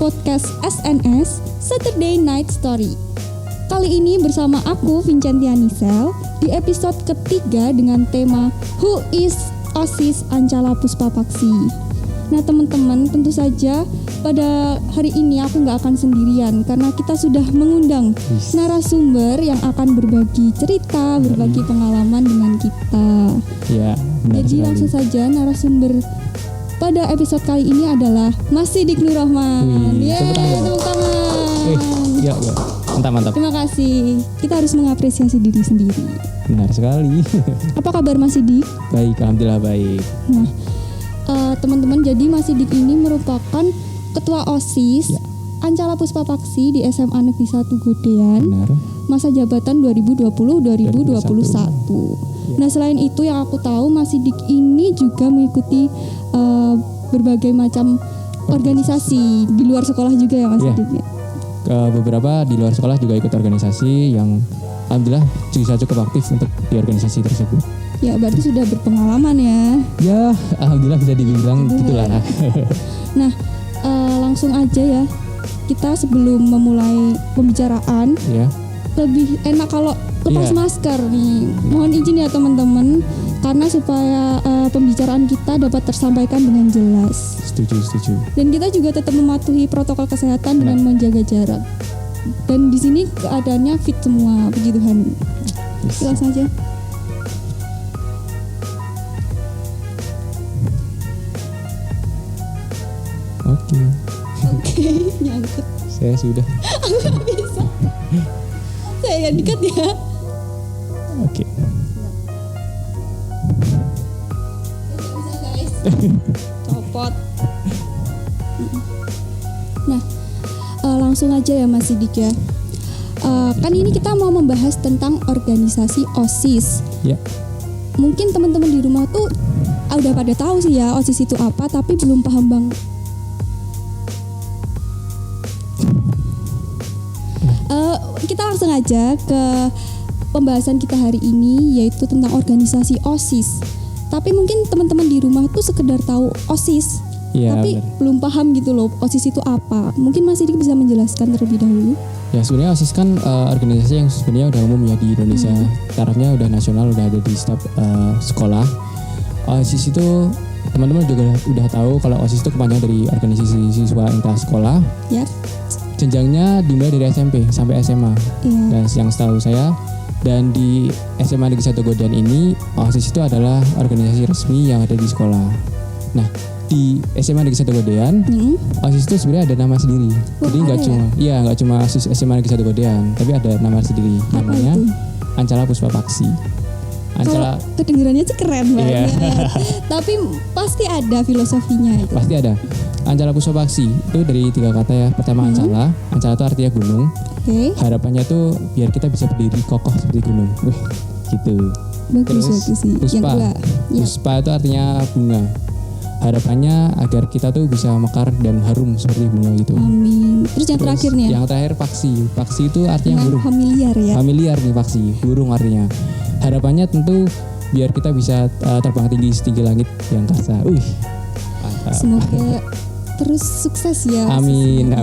podcast SNS Saturday Night Story. Kali ini bersama aku Vincentia Nisel di episode ketiga dengan tema Who is OSIS Ancala Puspa Paksi. Nah teman-teman, tentu saja pada hari ini aku nggak akan sendirian karena kita sudah mengundang narasumber yang akan berbagi cerita, berbagi pengalaman dengan kita. Ya, benar Jadi sekali. langsung saja narasumber pada episode kali ini adalah Mas Sidik Nur Rahman. Wih, tepuk tangan. Tepuk tangan. Ya, mantap. Terima kasih. Kita harus mengapresiasi diri sendiri. Benar sekali. Apa kabar Mas Sidik? Baik, alhamdulillah baik. Nah, teman-teman, jadi Mas Sidik ini merupakan Ketua OSIS Ya. Ancala Puspa Paksi di SMA Negeri 1 Godean. Benar. Masa jabatan 2020-2021. Ya. Nah, selain itu yang aku tahu Mas Sidik ini juga mengikuti berbagai macam organisasi di luar sekolah juga ya Mas Ya. Sidik. Beberapa di luar sekolah juga ikut organisasi yang alhamdulillah bisa cukup aktif untuk di organisasi tersebut. Ya, berarti sudah berpengalaman ya. Ya, alhamdulillah bisa dibilang gitulah. Nah, langsung aja ya. Kita sebelum memulai pembicaraan Ya, lebih enak kalau lepas Iya. masker nih. Mohon izin ya teman-teman, karena supaya pembicaraan kita dapat tersampaikan dengan jelas. setuju. Dan kita juga tetap mematuhi protokol kesehatan dengan menjaga jarak. Dan di sini keadaannya fit semua, puji Tuhan. Yes. Langsung aja. Oke. Oke, nyangkut. Saya sudah. Nggak bisa. Saya yang dikat ya. Oke. Bisa guys. Copot. Nah, langsung aja ya Mas Sidik ya. Kan ini kita mau membahas tentang organisasi OSIS. Ya. Mungkin teman-teman di rumah tuh udah pada tahu sih ya OSIS itu apa, tapi belum paham bang. Kita langsung aja ke pembahasan kita hari ini, yaitu tentang organisasi OSIS. Tapi mungkin teman-teman di rumah tuh sekedar tahu OSIS, Iya, tapi benar. belum paham gitu loh OSIS itu apa. Mungkin Mas Sidik bisa menjelaskan terlebih dahulu. Ya sebenarnya OSIS kan organisasi yang sebenarnya udah umum ya di Indonesia. Tarafnya udah nasional, udah ada di setiap sekolah. OSIS itu teman-teman juga udah tahu kalau OSIS itu kepanjangan dari organisasi siswa intra sekolah. Ya, Jenjangnya dimulai dari SMP sampai SMA. iya. Dan yang setahu saya, dan di SMA Negeri 1 Godean ini OSIS itu adalah organisasi resmi yang ada di sekolah. Nah, di SMA Negeri 1 Godean OSIS itu sebenarnya ada nama sendiri. Wah, Jadi nggak ada cuma, nggak cuma OSIS SMA Negeri 1 Godean, tapi ada nama sendiri. Apa Namanya itu? Ancala Puspa Paksi. Kalau Ancala kedengarannya sih keren banget. Iya. Tapi pasti ada filosofinya itu. pasti ada. Ancala Puspa Paksi itu dari 3 kata ya. Pertama Ancala. Ancala itu artinya gunung. Oke, Harapannya tuh biar kita bisa berdiri kokoh seperti gunung. Wih, gitu. bagus sih. Yang Puspa. kedua, ya. Puspa itu artinya bunga. Harapannya agar kita tuh bisa mekar dan harum seperti bunga gitu. Amin. Terus yang terakhir nih ya, Yang terakhir paksi. Paksi itu artinya dengan burung. familiar ya. Familiar nih paksi, burung artinya. Harapannya tentu biar kita bisa terbang tinggi setinggi langit di angkasa. Mantap. Semoga terus sukses ya. Amin.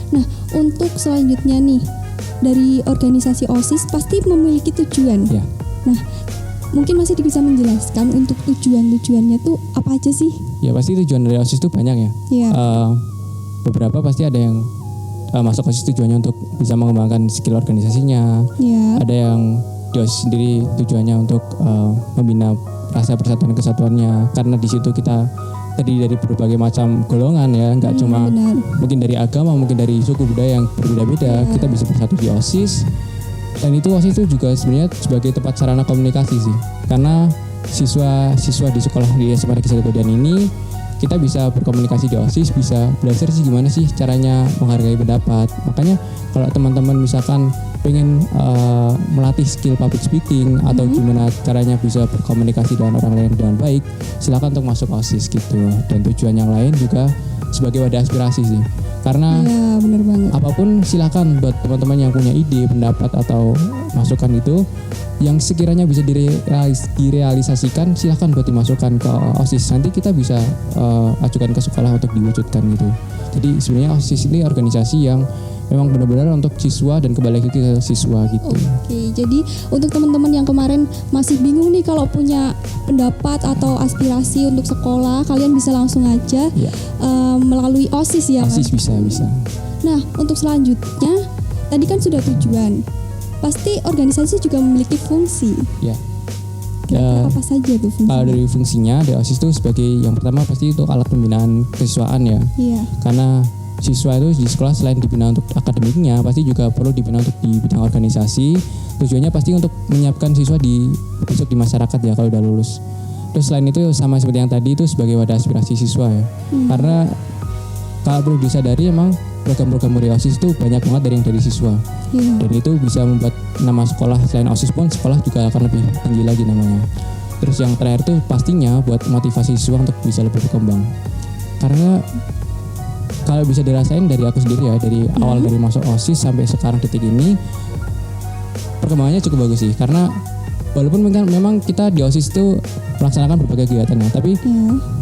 Nah, untuk selanjutnya nih, dari organisasi OSIS pasti memiliki tujuan. Ya. Nah, mungkin masih bisa menjelaskan untuk tujuannya tuh apa aja sih? Ya pasti tujuan dari OSIS itu banyak ya. Iya. Beberapa pasti ada yang masuk OSIS tujuannya untuk bisa mengembangkan skill organisasinya. Ya. Ada yang di OSIS sendiri tujuannya untuk membina rasa persatuan kesatuannya, karena di situ kita terdiri dari berbagai macam golongan ya, nggak cuma Benar. mungkin dari agama, mungkin dari suku budaya yang berbeda-beda. Kita bisa bersatu di OSIS. Dan itu OSIS itu juga sebenarnya sebagai tempat sarana komunikasi sih, karena siswa di sekolah di SMA Negeri 1 Godean ini kita bisa berkomunikasi di OSIS, bisa belajar sih gimana sih caranya menghargai pendapat. Makanya kalau teman-teman misalkan pengen melatih skill public speaking atau gimana caranya bisa berkomunikasi dengan orang lain dengan baik, silakan untuk masuk OSIS gitu. Dan tujuan yang lain juga sebagai wadah aspirasi sih. Karena Ya, benar banget. apapun silakan buat teman-teman yang punya ide, pendapat atau masukan itu yang sekiranya bisa direalisasikan, silakan buat dimasukkan ke OSIS. Nanti kita bisa ajukan ke sekolah untuk diwujudkan gitu. Jadi sebenarnya OSIS ini organisasi yang memang benar-benar untuk siswa dan kembali lagi ke siswa gitu. Oke, jadi untuk teman-teman yang kemarin masih bingung nih kalau punya pendapat atau aspirasi untuk sekolah, kalian bisa langsung aja Ya, melalui OSIS ya. OSIS bisa. Nah, untuk selanjutnya, tadi kan sudah tujuan. Pasti organisasi juga memiliki fungsi. Ya. Kira-kira apa saja tuh fungsinya? Kalau dari fungsinya, dari OSIS itu sebagai yang pertama pasti itu alat pembinaan kesiswaan ya. Iya. Karena siswa itu di sekolah selain dibina untuk akademiknya, pasti juga perlu dibina untuk di bidang organisasi. Tujuannya pasti untuk menyiapkan siswa besok di masyarakat ya kalau udah lulus. Terus selain itu sama seperti yang tadi itu sebagai wadah aspirasi siswa ya. Karena kalau perlu disadari emang program-program dari OSIS itu banyak banget dari siswa. Iya. Dan itu bisa membuat nama sekolah selain OSIS pun sekolah juga akan lebih tinggi lagi namanya. Terus yang terakhir itu pastinya buat motivasi siswa untuk bisa lebih berkembang. Karena kalau bisa dirasain dari aku sendiri ya, dari awal dari masuk OSIS sampai sekarang detik ini perkembangannya cukup bagus sih. Karena walaupun memang kita di OSIS itu melaksanakan berbagai kegiatan ya, tapi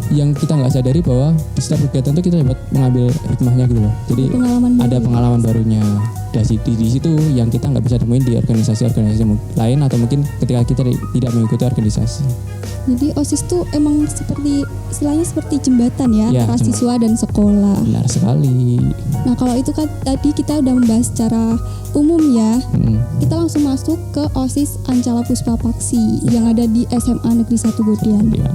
yang kita nggak sadari bahwa di setiap kegiatan itu kita dapat mengambil hikmahnya gitu loh. Jadi Pengalaman baru. ada pengalaman barunya. Di situ yang kita nggak bisa temuin di organisasi-organisasi lain atau mungkin ketika kita tidak mengikuti organisasi. Jadi OSIS tuh emang seperti istilahnya seperti jembatan ya, Ya, antara jembatan. siswa dan sekolah. Benar sekali. Nah, kalau itu kan tadi kita udah membahas secara umum ya. Kita langsung masuk ke OSIS Ancala Puspa Paksi yang ada di SMA Negeri 1 Godian. Ya.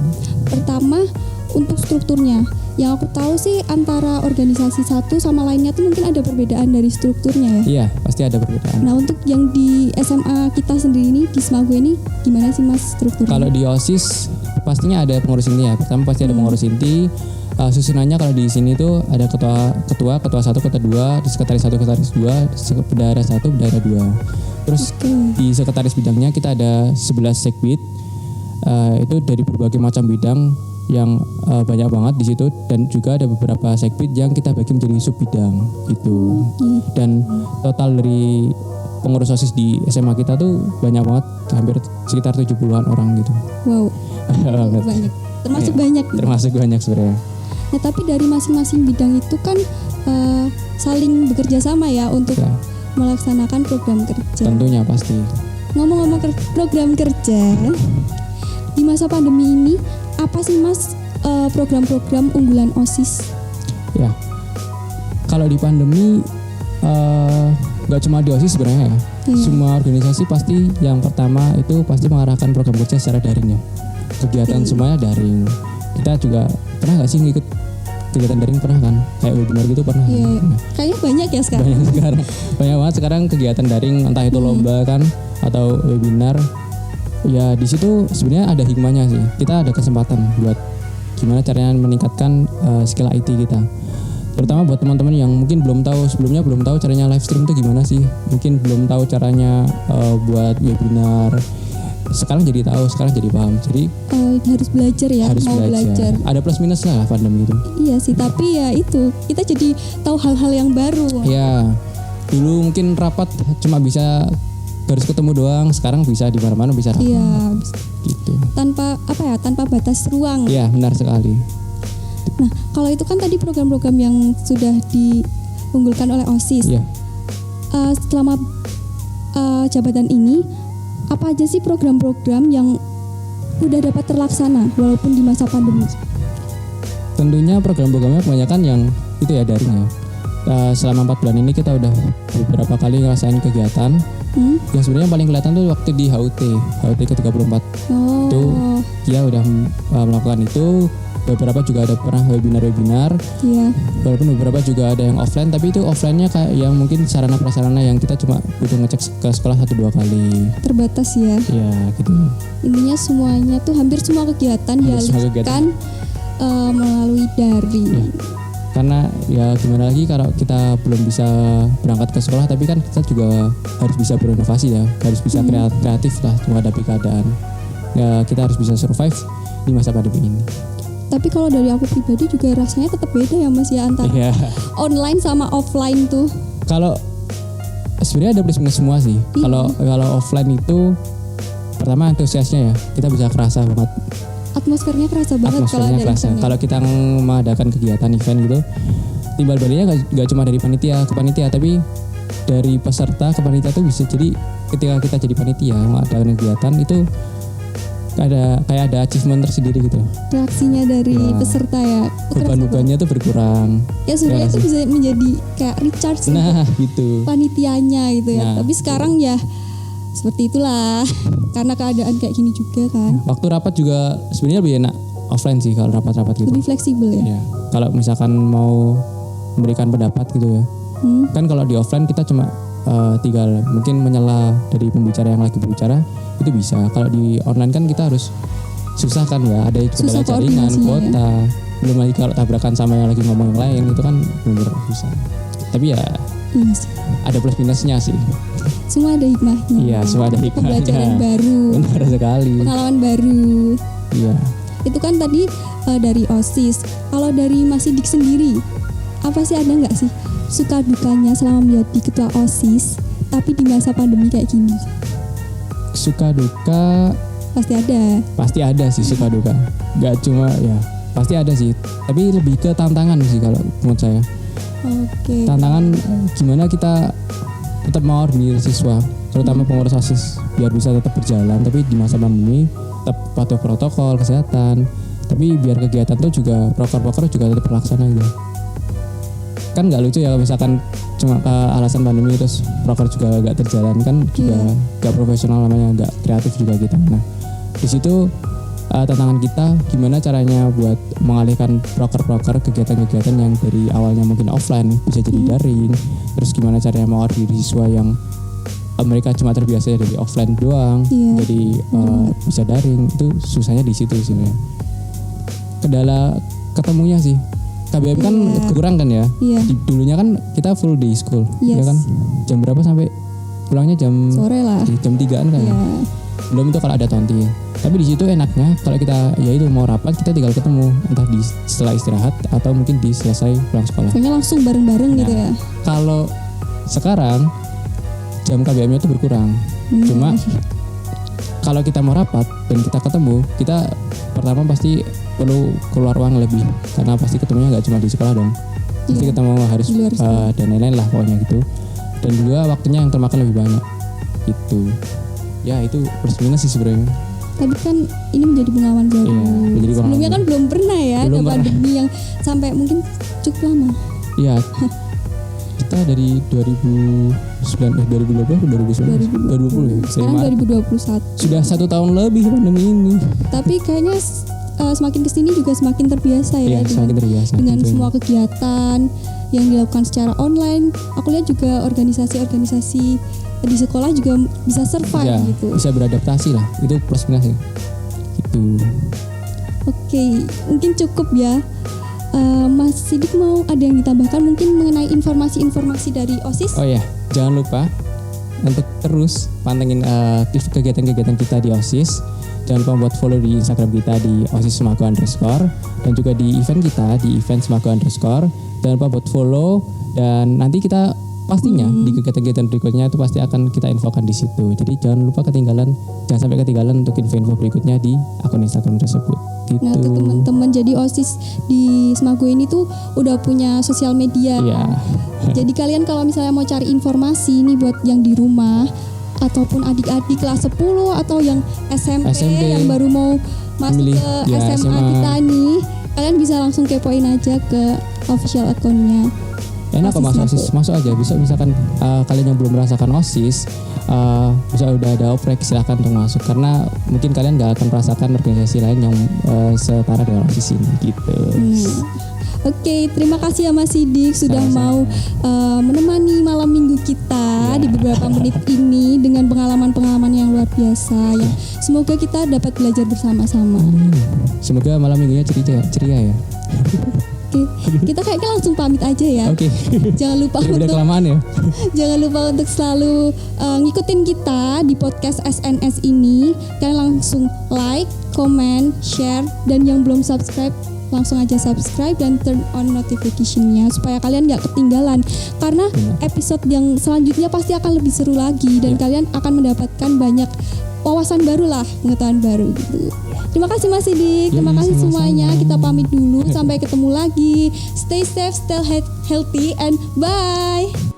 Pertama, untuk strukturnya. Yang aku tahu sih antara organisasi satu sama lainnya tuh mungkin ada perbedaan dari strukturnya ya. Iya, pasti ada perbedaan. Nah, untuk yang di SMA kita sendiri ini, di Smago ini gimana sih Mas strukturnya? Kalau di OSIS pastinya ada pengurus inti ya. Pertama pasti ada pengurus inti. Susunannya kalau di sini tuh ada ketua 1, ketua 2, sekretaris 1, sekretaris 2, bendahara 1, bendahara 2. Terus di sekretaris bidangnya kita ada 11 sekbid. Itu dari berbagai macam bidang yang banyak banget di situ, dan juga ada beberapa sekbid yang kita bagi menjadi sub bidang gitu. Dan total dari pengurus OSIS di SMA kita tuh banyak banget, hampir sekitar 70-an orang gitu. Wow, Banget. banyak. Termasuk Iya, banyak. Termasuk banyak sebenarnya. Nah, tapi dari masing-masing bidang itu kan saling bekerja sama ya untuk Ya, melaksanakan program kerja. tentunya pasti. Ngomong-ngomong program kerja, di masa pandemi ini apa sih Mas program-program unggulan OSIS? Ya, kalau di pandemi nggak cuma di OSIS sebenarnya ya. Semua organisasi pasti yang pertama itu pasti mengarahkan program kerja secara daring ya. Kegiatan semuanya daring. Kita juga pernah nggak sih ngikut kegiatan daring, pernah kan? Kayak webinar gitu pernah. Iya, Nah, kayaknya banyak ya sekarang. banyak banget sekarang kegiatan daring, entah itu lomba kan atau webinar. Ya di situ sebenarnya ada hikmahnya sih. Kita ada kesempatan buat gimana caranya meningkatkan skill IT kita. Terutama buat teman-teman yang mungkin belum tahu sebelumnya, belum tahu caranya live stream itu gimana sih. Mungkin belum tahu caranya buat webinar. Sekarang jadi tahu, sekarang jadi paham. Jadi Harus belajar ya, harus mau belajar. Ada plus minus lah pandemi itu. Iya sih, tapi ya itu kita jadi tahu hal-hal yang baru. Ya, dulu mungkin rapat cuma bisa harus ketemu doang, sekarang bisa di mana-mana bisa rapat. Iya, Gitu. tanpa batas ruang. Iya, benar sekali. Nah, kalau itu kan tadi program-program yang sudah diunggulkan oleh OSIS. Iya. Selama jabatan ini, apa aja sih program-program yang udah dapat terlaksana walaupun di masa pandemi? Tentunya program-programnya kebanyakan yang itu ya daring ya. Selama 4 bulan ini kita udah beberapa kali ngerasain kegiatan. Yang sebenarnya paling kelihatan tuh waktu di HUT ke-34. Oh, Itu ya udah melakukan itu. Beberapa juga ada pernah webinar-webinar. iya. Walaupun beberapa juga ada yang offline, tapi itu offline-nya kayak yang mungkin sarana prasarana yang kita cuma butuh ngecek ke sekolah 1-2 kali. Terbatas ya. Ya gitu. Intinya semuanya tuh hampir semua kegiatan Hampir semua dialihkan melalui daring. Ya. Karena ya gimana lagi kalau kita belum bisa berangkat ke sekolah, tapi kan kita juga harus bisa berinovasi ya, harus bisa kreatif lah menghadapi keadaan. Ya kita harus bisa survive di masa pandemi ini. Tapi kalau dari aku pribadi juga rasanya tetap beda ya Mas ya, antara online sama offline tuh. Kalau sebenarnya ada plus minus semua sih. Kalau offline itu pertama antusiasnya ya, kita bisa kerasa banget. Atmosfernya kerasa banget kalau ada eventnya. Kalau kita mengadakan kegiatan event gitu, timbal baliknya nggak cuma dari panitia ke panitia, tapi dari peserta ke panitia tuh bisa. Jadi ketika kita jadi panitia mengadakan kegiatan itu kayak ada achievement tersendiri gitu. Reaksinya dari peserta ya. Beban-bebannya tuh berkurang. Ya sebenarnya itu bisa menjadi kayak recharge gitu. Panitianya gitu ya. Tapi sekarang ya seperti itulah. Karena keadaan kayak gini juga kan. Waktu rapat juga sebenarnya lebih enak offline sih kalau rapat-rapat gitu. Lebih fleksibel ya. Kalau misalkan mau memberikan pendapat gitu ya. Kan kalau di offline kita cuma tinggal mungkin menyela dari pembicara yang lagi berbicara itu bisa. Kalau di online kan kita harus susah kan ya, ada kendala jaringan, kuota, belum lagi kalau tabrakan sama yang lagi ngomong yang lain itu kan benar-benar susah. Tapi ya ada plus minusnya sih. Semua ada hikmahnya. Iya, semua ada hikmahnya. Pembelajaran baru. Benar sekali. Pengalaman baru. Iya. Itu kan tadi dari OSIS. Kalau dari Mas Sidik sendiri, apa sih, ada nggak sih suka dukanya selama menjadi ketua OSIS tapi di masa pandemi kayak gini? Suka duka pasti ada sih, suka duka. Gak cuma ya pasti ada sih, tapi lebih ke tantangan sih kalau menurut saya. Tantangan gimana kita tetap mengordinir siswa, terutama pengurus OSIS biar bisa tetap berjalan, tapi di masa pandemi tetap patuh protokol kesehatan, tapi biar kegiatan tuh juga proker-proker juga tetap terlaksana gitu. Kan nggak lucu ya misalkan cuma alasan pandemi terus proker juga nggak terjalan, kan juga nggak profesional namanya, nggak kreatif juga kita. Nah di situ tantangan kita gimana caranya buat mengalihkan proker-proker kegiatan-kegiatan yang dari awalnya mungkin offline bisa jadi daring, terus gimana caranya mengordinir siswa yang mereka cuma terbiasa dari offline doang jadi bisa daring. Itu susahnya di situ sebenarnya. Kendala ketemunya sih KBM kan kurang kan ya. Dulunya kan kita full day school, ya kan. Jam berapa sampai pulangnya jam sore lah. Jam 3-an kan. Belum itu kalau ada tonti. Tapi di situ enaknya kalau kita ya itu mau rapat kita tinggal ketemu entah di setelah istirahat atau mungkin di selesai pulang sekolah. Kayaknya langsung bareng-bareng gitu ya. Kalau sekarang jam KBM-nya itu berkurang. Cuma kalau kita mau rapat dan kita ketemu, kita pertama pasti perlu keluar uang lebih karena pasti ketemunya nggak cuma di sekolah dong, pasti ketemu harus dan lain-lain lah pokoknya gitu. Dan juga waktunya yang termakan lebih banyak gitu. Ya itu plus minus sih sebenarnya. Tapi kan ini menjadi pengalaman baru. Sebelumnya kan belum pernah ya ada pandemi yang sampai mungkin cukup lama. Iya. Kita dari 2020 ya. Sekarang 2021. Sudah 1 tahun lebih pandemi ini. Tapi kayaknya semakin kesini juga semakin terbiasa ya, dengan semua kegiatan yang dilakukan secara online. Aku lihat juga organisasi-organisasi di sekolah juga bisa survive gitu. Bisa beradaptasi lah. Itu plus minus ya. Gitu. Oke, mungkin cukup ya. Mas Sidik mau ada yang ditambahkan mungkin mengenai informasi-informasi dari OSIS? Oh ya, jangan lupa untuk terus pantengin kegiatan-kegiatan kita di OSIS. Jangan lupa buat follow di Instagram kita di OSIS Semago _ dan juga di event kita di event Semago _ Jangan lupa buat follow dan nanti kita pastinya di kegiatan-kegiatan berikutnya itu pasti akan kita infokan di situ. Jadi jangan sampai ketinggalan untuk info-info berikutnya di akun Instagram tersebut. Gitu. Nah, tuh teman-teman, jadi OSIS di Semago ini tuh udah punya sosial media. Jadi kalian kalau misalnya mau cari informasi nih buat yang di rumah ataupun adik-adik kelas 10 atau yang SMP yang baru mau masuk ke SMA kita nih, kalian bisa langsung kepoin aja ke official akunnya. Enak kok OSIS, masuk aja. Bisa misalkan kalian yang belum merasakan OSIS, bisa udah ada oprek, silahkan untuk masuk karena mungkin kalian gak akan merasakan organisasi lain yang setara dengan OSIS ini gitu. Oke, terima kasih ya Mas Sidik sudah mau menemani malam minggu kita di beberapa menit ini dengan pengalaman-pengalaman yang luar biasa ya. Semoga kita dapat belajar bersama-sama. Semoga malam minggunya ceria ya. Oke. Kita kayaknya langsung pamit aja ya. Oke. Jangan lupa Udah untuk kelamaan ya. Jangan lupa untuk selalu ngikutin kita di podcast SNS ini. Kalian langsung like, comment, share, dan yang belum subscribe langsung aja subscribe dan turn on notification-nya supaya kalian gak ketinggalan, karena episode yang selanjutnya pasti akan lebih seru lagi dan kalian akan mendapatkan banyak wawasan baru lah, pengetahuan baru gitu. Terima kasih Mas Sidik, terima kasih semuanya. Kita pamit dulu, sampai ketemu lagi. Stay safe, stay healthy, and bye.